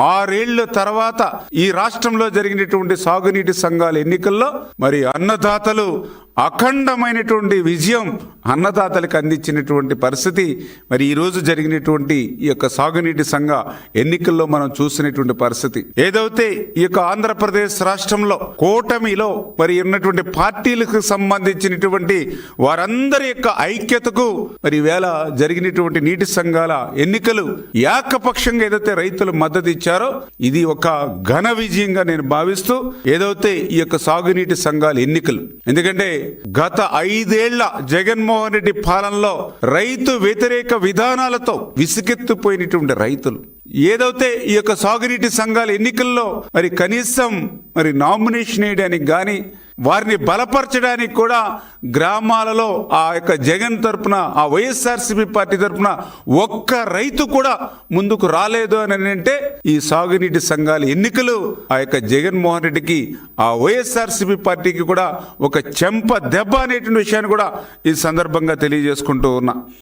6 ఏళ్ల తర్వాత ఈ రాష్ట్రంలో జరిగినటువంటి సాగునీటి సంఘాల ఎన్నికల్లో మరి అన్నదాతలు అఖండమైనటువంటి విజయం అన్నదాతలకు అందించినటువంటి పరిస్థితి మరి ఈ రోజు జరిగినటువంటి ఈ యొక్క సాగునీటి సంఘ ఎన్నికల్లో మనం చూసినటువంటి పరిస్థితి. ఏదైతే ఈ యొక్క ఆంధ్రప్రదేశ్ రాష్ట్రంలో కూటమిలో మరి ఉన్నటువంటి పార్టీలకు సంబంధించినటువంటి వారందరి యొక్క ఐక్యతకు మరి వేళ జరిగినటువంటి నీటి సంఘాల ఎన్నికలు ఏకపక్షంగా ఏదైతే రైతులు మద్దతు ఇచ్చారో ఇది ఒక ఘన విజయంగా నేను భావిస్తూ ఏదైతే ఈ యొక్క సాగునీటి సంఘాల ఎన్నికలు, ఎందుకంటే గత 5 ఏళ్ల జగన్మోహన్ రెడ్డి పాలనలో రైతు వ్యతిరేక విధానాలతో విసుగెత్తిపోయినటువంటి రైతులు ఏదైతే ఈ యొక్క సాగునీటి సంఘాల ఎన్నికల్లో మరి కనీసం మరి నామినేషన్ వేయడానికి కానీ వారిని బలపరచడానికి కూడా గ్రామాలలో ఆ యొక్క జగన్ తరపున ఆ వైఎస్ఆర్సీపీ పార్టీ తరపున ఒక్క రైతు కూడా ముందుకు రాలేదు అని అంటే ఈ సాగునీటి సంఘాల ఎన్నికలు ఆ యొక్క జగన్మోహన్ రెడ్డికి ఆ వైఎస్ఆర్సీపీ పార్టీకి కూడా ఒక చెంప దెబ్బ అనేటువంటి విషయాన్ని కూడా ఈ సందర్భంగా తెలియజేసుకుంటూ ఉన్నా.